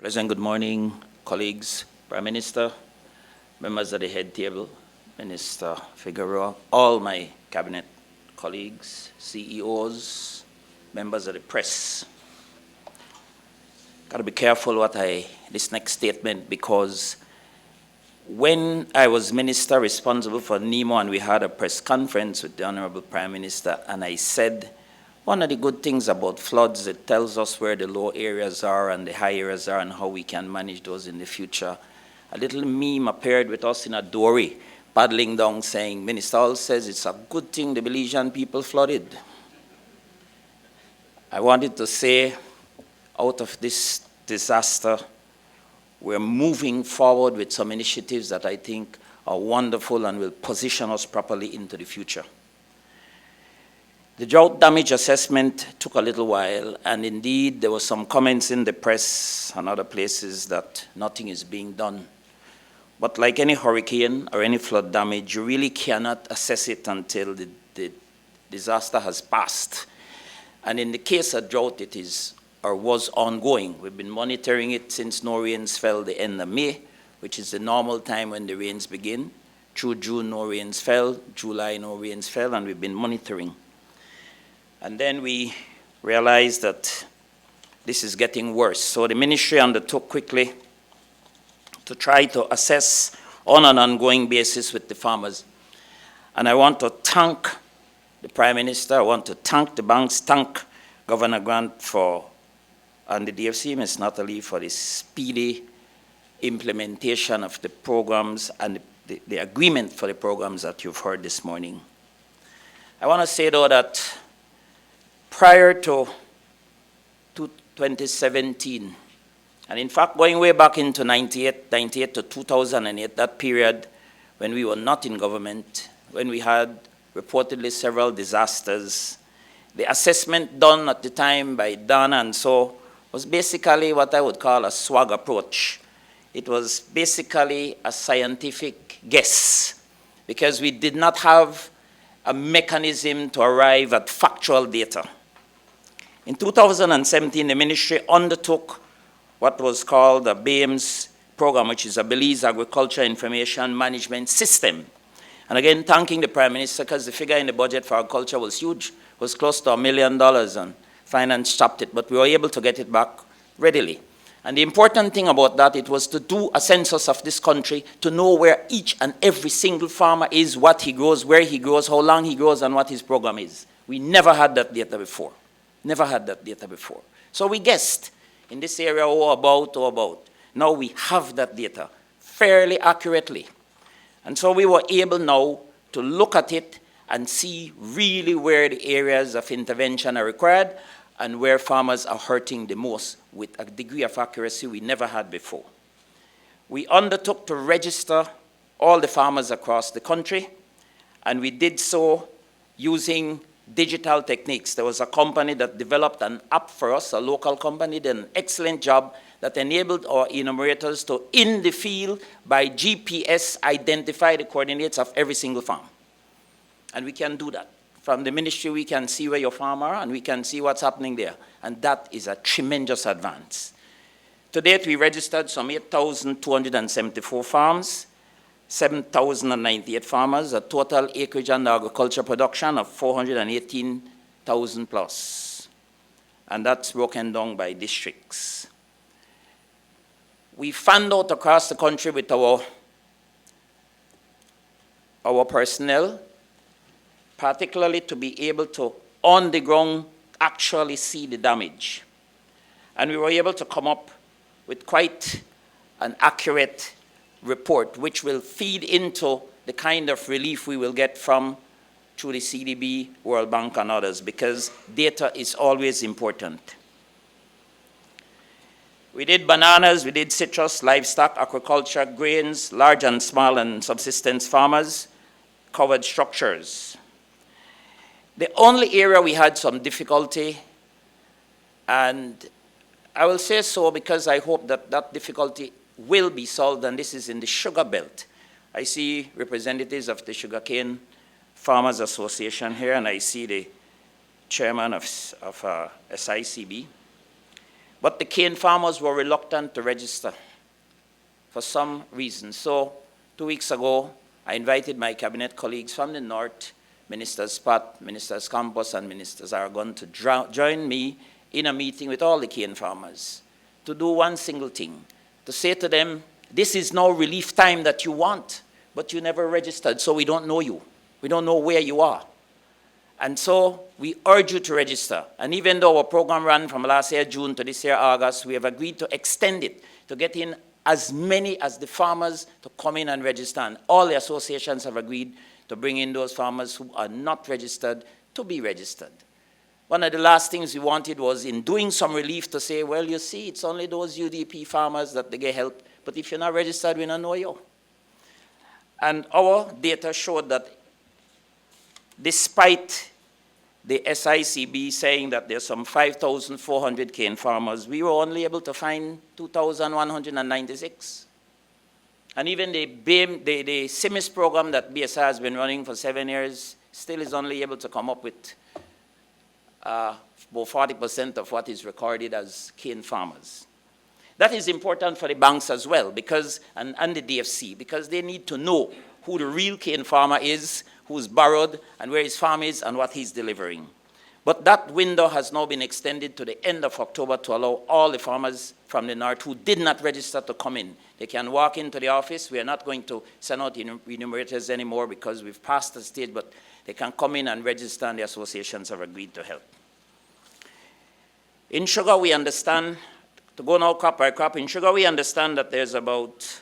Pleasant good morning, colleagues, Prime Minister, members of the head table, Minister Figueroa, all my cabinet colleagues, CEOs, members of the press. Got to be careful this next statement, because when I was minister responsible for NEMO and we had a press conference with the Honorable Prime Minister, and I said, one of the good things about floods, it tells us where the low areas are and the high areas are and how we can manage those in the future. A little meme appeared with us in a dory, paddling down saying, Minister Hall says it's a good thing the Belizean people flooded. I wanted to say, out of this disaster, we're moving forward with some initiatives that I think are wonderful and will position us properly into the future. The drought damage assessment took a little while, and indeed there were some comments in the press and other places that nothing is being done. But like any hurricane or any flood damage, you really cannot assess it until the disaster has passed. And in the case of drought, it is or was ongoing. We've been monitoring it since no rains fell the end of May, which is the normal time when the rains begin. Through June, no rains fell. July, no rains fell, and we've been monitoring. And then we realized that this is getting worse. So the ministry undertook quickly to try to assess on an ongoing basis with the farmers. And I want to thank the Prime Minister, I want to thank the banks, thank Governor Grant and the DFC, Ms. Natalie, for the speedy implementation of the programs and the agreement for the programs that you've heard this morning. I want to say, though, that prior to 2017, and in fact going way back into 98 to 2008, that period when we were not in government, when we had reportedly several disasters, the assessment done at the time by Dana and so was basically what I would call a swag approach. It was basically a scientific guess, because we did not have a mechanism to arrive at factual data. In 2017, the ministry undertook what was called the BAMES program, which is a Belize Agriculture Information Management System. And again, thanking the Prime Minister, because the figure in the budget for agriculture was huge. It was close to $1 million, and finance chopped it, but we were able to get it back readily. And the important thing about that, it was to do a census of this country, to know where each and every single farmer is, what he grows, where he grows, how long he grows, and what his program is. We never had that data before. Never had that data before. So we guessed in this area, about. Now we have that data fairly accurately. And so we were able now to look at it and see really where the areas of intervention are required and where farmers are hurting the most with a degree of accuracy we never had before. We undertook to register all the farmers across the country, and we did so using digital techniques. There was a company that developed an app for us, a local company, did an excellent job that enabled our enumerators to, in the field, by GPS, identify the coordinates of every single farm. And we can do that. From the ministry, we can see where your farm are, and we can see what's happening there. And that is a tremendous advance. To date, we registered some 8,274 farms, 7,098 farmers, a total acreage under agriculture production of 418,000 plus. And that's broken down by districts. We fanned out across the country with our personnel, particularly to be able to, on the ground, actually see the damage. And we were able to come up with quite an accurate report, which will feed into the kind of relief we will get from through the CDB, World Bank, and others, because data is always important. We did bananas, we did citrus, livestock, aquaculture, grains, large and small and subsistence farmers, covered structures. The only area we had some difficulty, and I will say so because I hope that that difficulty will be solved, and this is in the sugar belt. I see representatives of the Sugarcane Farmers Association here, and I see the chairman of SICB. But the cane farmers were reluctant to register for some reason. So 2 weeks ago, I invited my cabinet colleagues from the north, Minister Spat, Minister Campos, and Minister Aragon, to join me in a meeting with all the cane farmers to do one single thing, to say to them, this is no relief time that you want, but you never registered, so we don't know you. We don't know where you are. And so we urge you to register. And even though our program ran from last year June to this year August, we have agreed to extend it to get in as many as the farmers to come in and register. And all the associations have agreed to bring in those farmers who are not registered to be registered. One of the last things we wanted was in doing some relief to say, well, you see, it's only those UDP farmers that they get help, but if you're not registered, we don't know you. And our data showed that despite the SICB saying that there's some 5,400 cane farmers, we were only able to find 2,196. And even the SIMIS program that BSI has been running for 7 years still is only able to come up with about 40% of what is recorded as cane farmers. That is important for the banks as well, because, and the DFC, because they need to know who the real cane farmer is, who's borrowed, and where his farm is, and what he's delivering. But that window has now been extended to the end of October to allow all the farmers from the north who did not register to come in. They can walk into the office. We are not going to send out enumerators anymore because we've passed the stage, but they can come in and register, and the associations have agreed to help. In sugar, we understand, to go now crop by crop, in sugar, we understand that there's about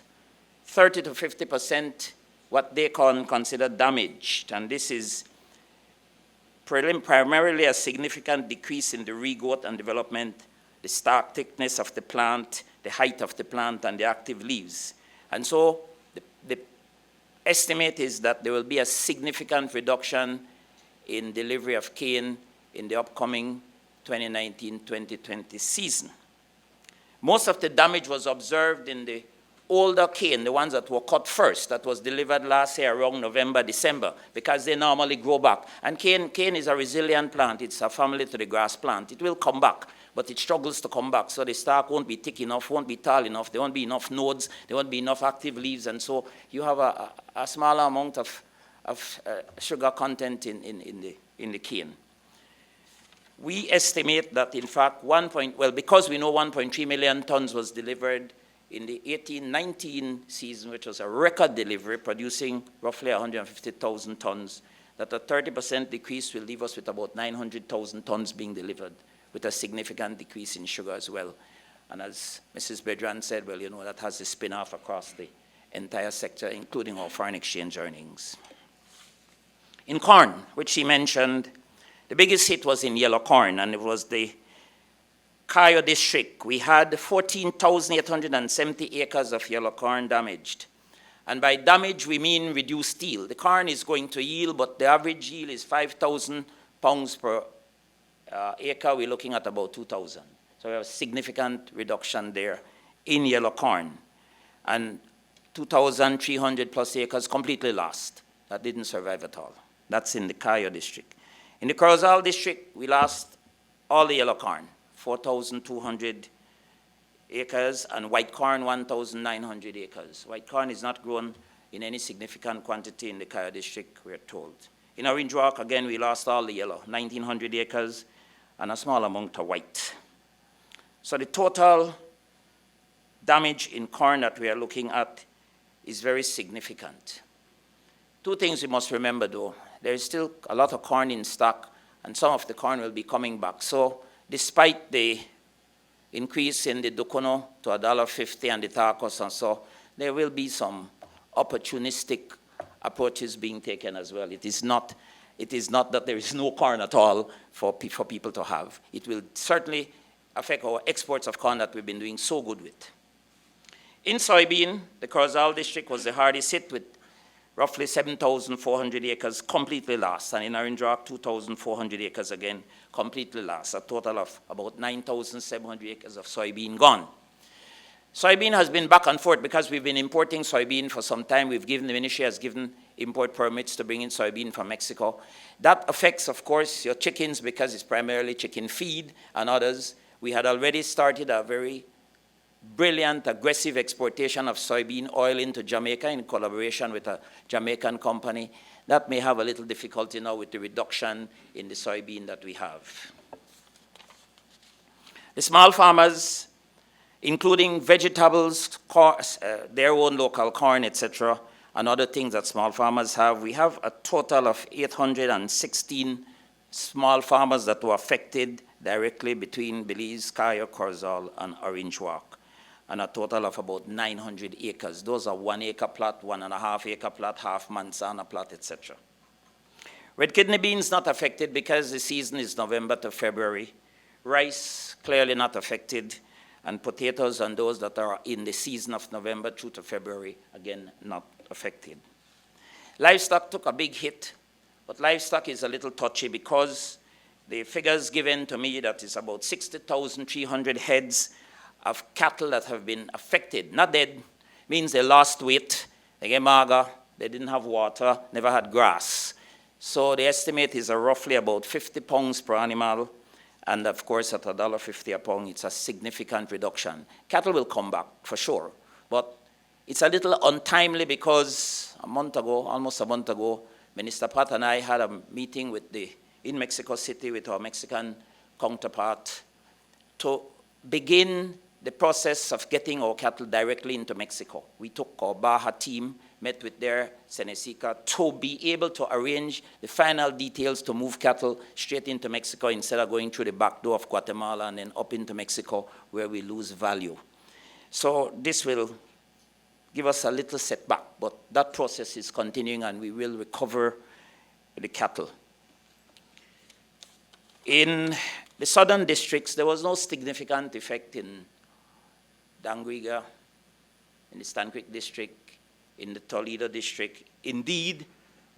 30 to 50% what they consider damaged, and this is primarily a significant decrease in the regrowth and development, the stalk thickness of the plant, the height of the plant, and the active leaves. And so the estimate is that there will be a significant reduction in delivery of cane in the upcoming 2019-2020 season. Most of the damage was observed in the older cane, the ones that were cut first, that was delivered last year around November, December, because they normally grow back. And cane is a resilient plant. It's a family to the grass plant. It will come back, but it struggles to come back. So the stalk won't be thick enough, won't be tall enough, there won't be enough nodes, there won't be enough active leaves, and so you have a smaller amount of sugar content in the cane. We estimate that, in fact, because we know 1.3 million tons was delivered in the 18-19 season, which was a record delivery, producing roughly 150,000 tons, that a 30% decrease will leave us with about 900,000 tons being delivered, with a significant decrease in sugar as well. And as Mrs. Bedran said, well, you know, that has a spin-off across the entire sector, including our foreign exchange earnings. In corn, which she mentioned, the biggest hit was in yellow corn, and it was the Cayo district. We had 14,870 acres of yellow corn damaged. And by damage, we mean reduced yield. The corn is going to yield, but the average yield is 5,000 pounds per acre. We're looking at about 2,000. So we have a significant reduction there in yellow corn. And 2,300 plus acres completely lost. That didn't survive at all. That's in the Cayo district. In the Corozal district, we lost all the yellow corn, 4,200 acres, and white corn, 1,900 acres. White corn is not grown in any significant quantity in the Cayo district, we're told. In Orange Rock, again, we lost all the yellow, 1,900 acres, and a small amount of white. So the total damage in corn that we are looking at is very significant. Two things we must remember, though. There is still a lot of corn in stock, and some of the corn will be coming back. So despite the increase in the Dukono to $1.50 and the Tacos and so, there will be some opportunistic approaches being taken as well. It is not that there is no corn at all for people to have. It will certainly affect our exports of corn that we've been doing so good with. In soybean, the Corozal district was the hardest hit with roughly 7,400 acres completely lost, and in Orange Rock, 2,400 acres again completely lost, a total of about 9,700 acres of soybean gone. Soybean has been back and forth because we've been importing soybean for some time. The ministry has given import permits to bring in soybean from Mexico. That affects, of course, your chickens because it's primarily chicken feed and others, We had already started a very brilliant, aggressive exportation of soybean oil into Jamaica in collaboration with a Jamaican company. That may have a little difficulty now with the reduction in the soybean that we have. The small farmers, including vegetables, their own local corn, etc., and other things that small farmers have, we have a total of 816 small farmers that were affected directly between Belize, Cayo, Corozal, and Orange Walk, and a total of about 900 acres. Those are 1 acre plot, 1.5 acre plot, half manzana plot, etc. Red kidney beans not affected because the season is November to February. Rice clearly not affected, and potatoes and those that are in the season of November through to February, again, not affected. Livestock took a big hit, but livestock is a little touchy because the figures given to me that is about 60,300 heads of cattle that have been affected, not dead, means they lost weight, they get mager, they didn't have water, never had grass. So the estimate is roughly about 50 pounds per animal, and of course at $1.50 a pound, it's a significant reduction. Cattle will come back for sure, but it's a little untimely because a month ago, almost a month ago, Minister Pat and I had a meeting in Mexico City with our Mexican counterpart to begin the process of getting our cattle directly into Mexico. We took our Baja team, met with their Seneca to be able to arrange the final details to move cattle straight into Mexico instead of going through the back door of Guatemala and then up into Mexico where we lose value. So this will give us a little setback, but that process is continuing and we will recover the cattle. In the southern districts, there was no significant effect in Dangriga, in the Stan Creek district, in the Toledo district. Indeed,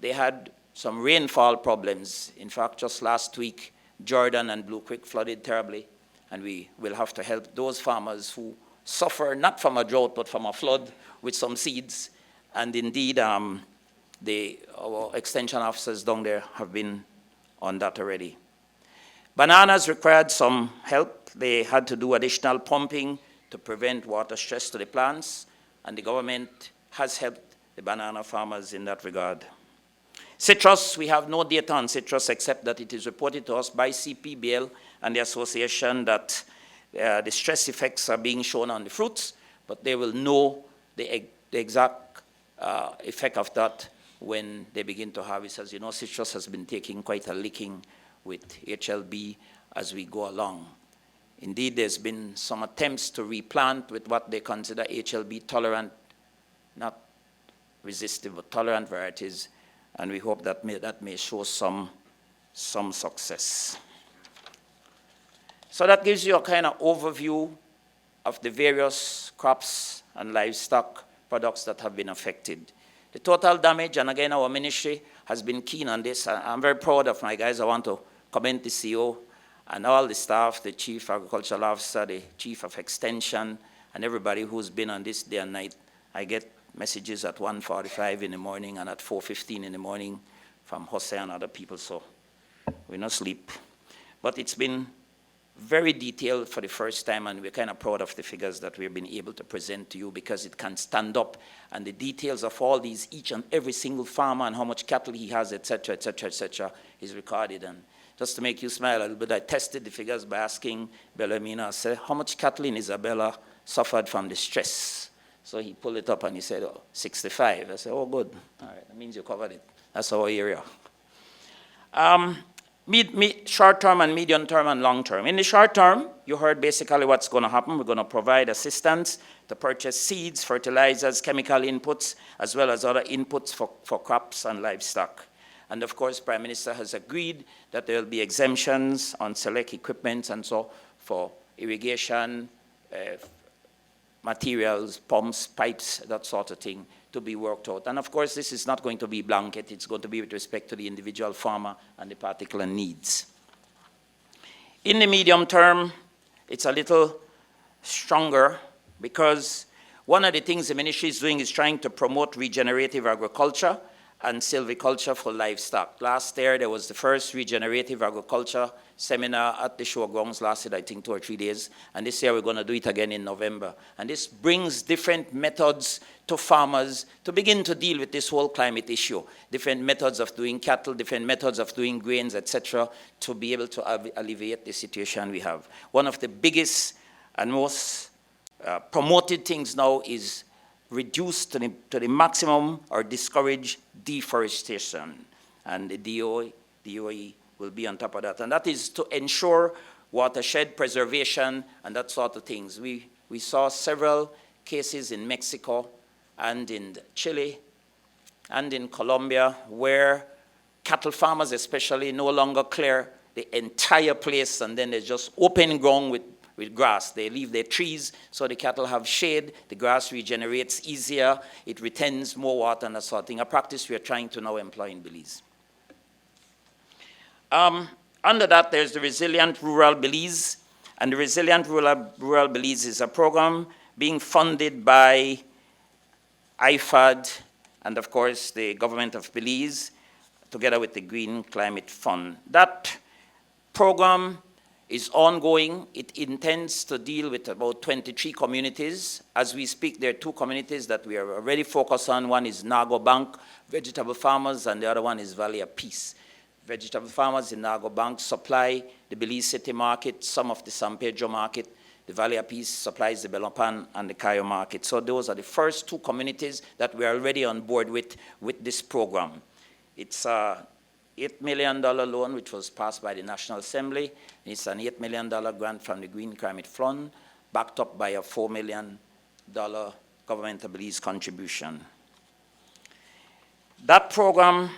they had some rainfall problems. In fact, just last week, Jordan and Blue Creek flooded terribly, and we will have to help those farmers who suffer not from a drought, but from a flood with some seeds. And indeed, our extension officers down there have been on that already. Bananas required some help. They had to do additional pumping to prevent water stress to the plants, and the government has helped the banana farmers in that regard. Citrus, we have no data on citrus except that it is reported to us by CPBL and the association that the stress effects are being shown on the fruits, but they will know the exact effect of that when they begin to harvest. As you know, citrus has been taking quite a licking with HLB as we go along. Indeed, there's been some attempts to replant with what they consider HLB tolerant, not resistive, but tolerant varieties, and we hope that may show some success. So that gives you a kind of overview of the various crops and livestock products that have been affected. The total damage, and again, our ministry has been keen on this. I'm very proud of my guys. I want to commend the CEO and all the staff, the chief agricultural officer, the chief of extension, and everybody who's been on this day and night. I get messages at 1:45 in the morning and at 4:15 in the morning from Jose and other people, so we no sleep. But it's been very detailed for the first time, and we're kind of proud of the figures that we've been able to present to you because it can stand up, and the details of all these, each and every single farmer and how much cattle he has, etc., etc., etc., is recorded. And just to make you smile a little bit, I tested the figures by asking Bellarmino, I said, how much cattle in Isabella suffered from the stress? So he pulled it up and he said, 65. I said, oh, good. All right, that means you covered it. That's our area. Short term and medium term and long term. In the short term, you heard basically what's going to happen. We're going to provide assistance to purchase seeds, fertilizers, chemical inputs, as well as other inputs for crops and livestock. And of course, Prime Minister has agreed that there will be exemptions on select equipment and so for irrigation, materials, pumps, pipes, that sort of thing, to be worked out. And of course, this is not going to be blanket. It's going to be with respect to the individual farmer and the particular needs. In the medium term, it's a little stronger because one of the things the ministry is doing is trying to promote regenerative agriculture and silviculture for livestock. Last year, there was the first regenerative agriculture seminar at the showgrounds, lasted, I think, 2 or 3 days. And this year, we're going to do it again in November. And this brings different methods to farmers to begin to deal with this whole climate issue. Different methods of doing cattle, different methods of doing grains, etc., to be able to alleviate the situation we have. One of the biggest and most promoted things now is reduce to the maximum or discourage deforestation. And the DOE will be on top of that. And that is to ensure watershed preservation and that sort of things. We saw several cases in Mexico and in Chile and in Colombia where cattle farmers especially no longer clear the entire place and then they just open ground with grass. They leave their trees so the cattle have shade, the grass regenerates easier, it retains more water and that sort of thing, a practice we are trying to now employ in Belize. Under that, there's the Resilient Rural Belize, and the Resilient Rural Belize is a program being funded by IFAD and, of course, the government of Belize, together with the Green Climate Fund. That program is ongoing. It intends to deal with about 23 communities. As we speak, there are 2 communities that we are already focused on. One is Nago Bank, vegetable farmers, and the other one is Valley of Peace. Vegetable farmers in Nago Bank supply the Belize City market, some of the San Pedro market. The Valley of Peace supplies the Belompan and the Cayo market. So those are the first 2 communities that we are already on board with this program. It's a $8 million loan, which was passed by the National Assembly. It's an $8 million grant from the Green Climate Fund, backed up by a $4 million government of Belize contribution. That program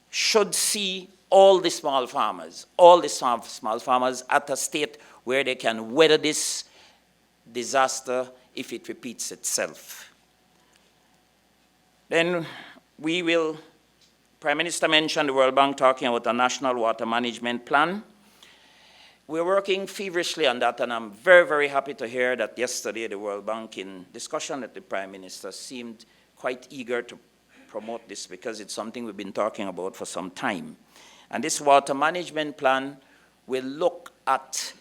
should see all the small farmers at a state where they can weather this disaster if it repeats itself. Then we will, Prime Minister mentioned the World Bank talking about a national water management plan. We're working feverishly on that, and I'm very, very happy to hear that yesterday the World Bank, in discussion with the Prime Minister, seemed quite eager to promote this because it's something we've been talking about for some time. And this water management plan will look at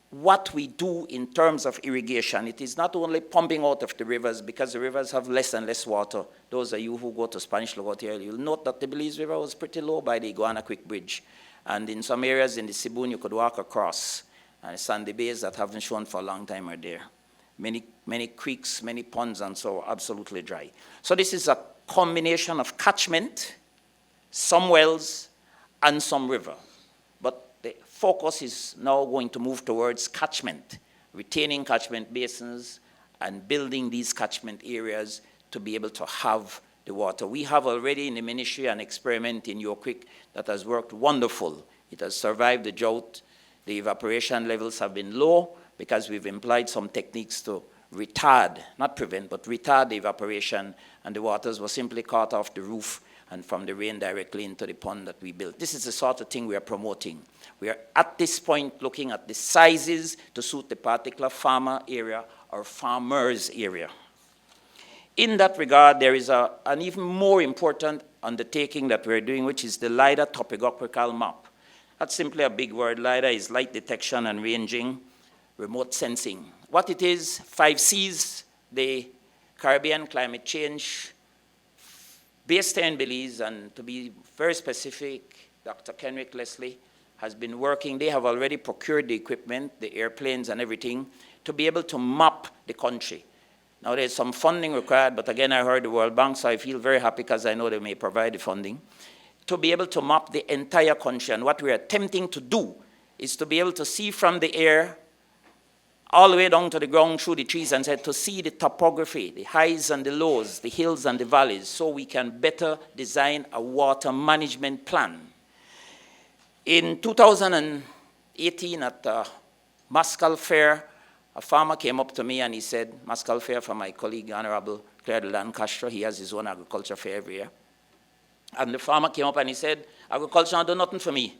what we do in terms of irrigation. It is not only pumping out of the rivers, because the rivers have less and less water. Those of you who go to Spanish Lagoon here, you'll note that the Belize River was pretty low by the Iguana Creek Bridge. And in some areas in the Sibun, you could walk across. And sandy bays that haven't shown for a long time are there. Many creeks, many ponds, and so absolutely dry. So this is a combination of catchment, some wells, and some river. But the focus is now going to move towards catchment, retaining catchment basins, and building these catchment areas to be able to have the water. We have already in the ministry an experiment in York Creek that has worked wonderful. It has survived the drought. The evaporation levels have been low because we've employed some techniques to retard, not prevent, but retard the evaporation, and the waters were simply caught off the roof and from the rain directly into the pond that we built. This is the sort of thing we are promoting. We are at this point looking at the sizes to suit the particular farmer area or farmers area. In that regard, there is an even more important undertaking that we're doing, which is the LiDAR topographical map. That's simply a big word. LiDAR is light detection and ranging, remote sensing. What it is, 5 Cs, the Caribbean climate change, based in Belize, and to be very specific, Dr. Kenrick Leslie has been working. They have already procured the equipment, the airplanes and everything, to be able to map the country. Now, there's some funding required, but again, I heard the World Bank, so I feel very happy because I know they may provide the funding, to be able to map the entire country. And what we're attempting to do is to be able to see from the air all the way down to the ground through the trees and to see the topography, the highs and the lows, the hills and the valleys, so we can better design a water management plan. In 2018 at Mascal Fair, a farmer came up to me and he said, Mascal Fair for my colleague, Honorable Claire de Lancaster, he has his own agriculture fair every year. And the farmer came up and he said, agriculture don't do nothing for me.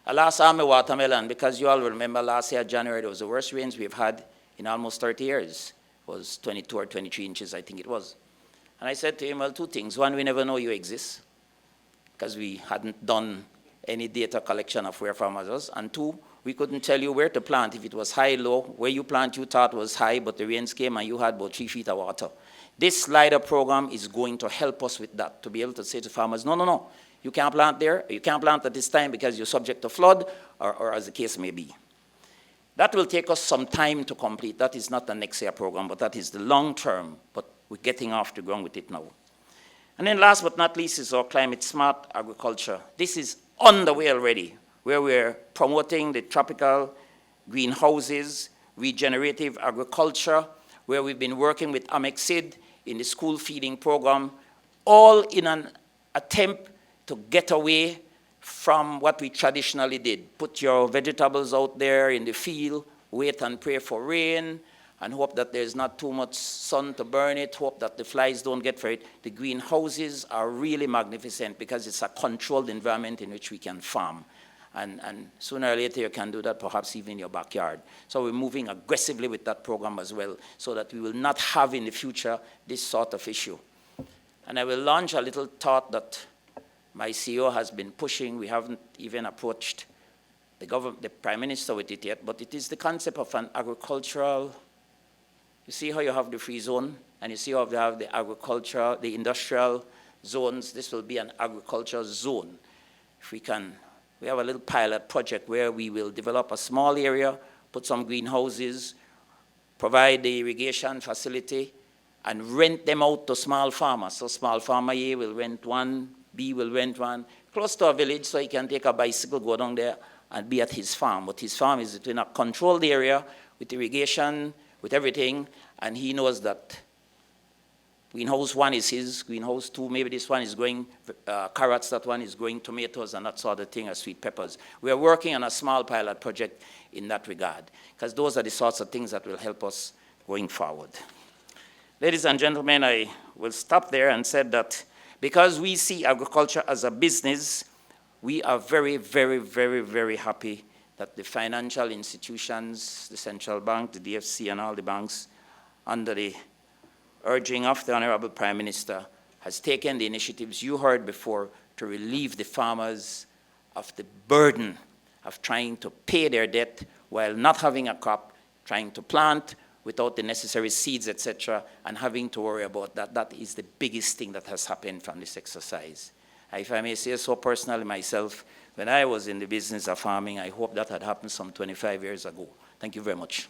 I lost all my watermelon because you all remember last year, January, there was the worst rains we've had in almost 30 years. It was 22 or 23 inches, I think it was. And I said to him, well, two things. One, we never know you exist, because we hadn't done any data collection of where farmers was. And two, we couldn't tell you where to plant. If it was high, low, where you plant you thought was high, but the rains came and you had about 3 feet of water. This LIDAR program is going to help us with that, to be able to say to farmers, no, no, no, you can't plant there, you can't plant at this time because you're subject to flood, or as the case may be. That will take us some time to complete. That is not the next year program, but that is the long term, but we're getting off the ground with it now. And then last but not least is our climate smart agriculture. This is on the way already, where we're promoting the tropical greenhouses, regenerative agriculture, where we've been working with Amexid in the school feeding program, all in an attempt to get away from what we traditionally did. Put your vegetables out there in the field, wait and pray for rain, and hope that there's not too much sun to burn it, hope that the flies don't get for it. The greenhouses are really magnificent because it's a controlled environment in which we can farm. And sooner or later you can do that perhaps even in your backyard. So we're moving aggressively with that program as well, so that we will not have in the future this sort of issue. And I will launch a little thought that my CEO has been pushing. We haven't even approached the Prime Minister with it yet, but it is the concept of an agricultural. You see how you have the free zone, and you see how you have the agriculture, the industrial zones. This will be an agricultural zone. If we can, we have a little pilot project where we will develop a small area, put some greenhouses, provide the irrigation facility, and rent them out to small farmers. So small farmer A will rent one, B will rent one, close to a village, so he can take a bicycle, go down there, and be at his farm. But his farm is in a controlled area with irrigation, with everything, and he knows that greenhouse 1 is his, greenhouse 2, maybe this one is growing carrots, that one is growing tomatoes, and that sort of thing, or sweet peppers. We are working on a small pilot project in that regard, because those are the sorts of things that will help us going forward. Ladies and gentlemen, I will stop there and said that because we see agriculture as a business, we are very, very, very, very happy that the financial institutions, the central bank, the DFC, and all the banks, under the urging of the Honorable Prime Minister, has taken the initiatives you heard before to relieve the farmers of the burden of trying to pay their debt while not having a crop, trying to plant without the necessary seeds, etc., and having to worry about that. That is the biggest thing that has happened from this exercise. If I may say so personally myself, when I was in the business of farming, I hope that had happened some 25 years ago. Thank you very much.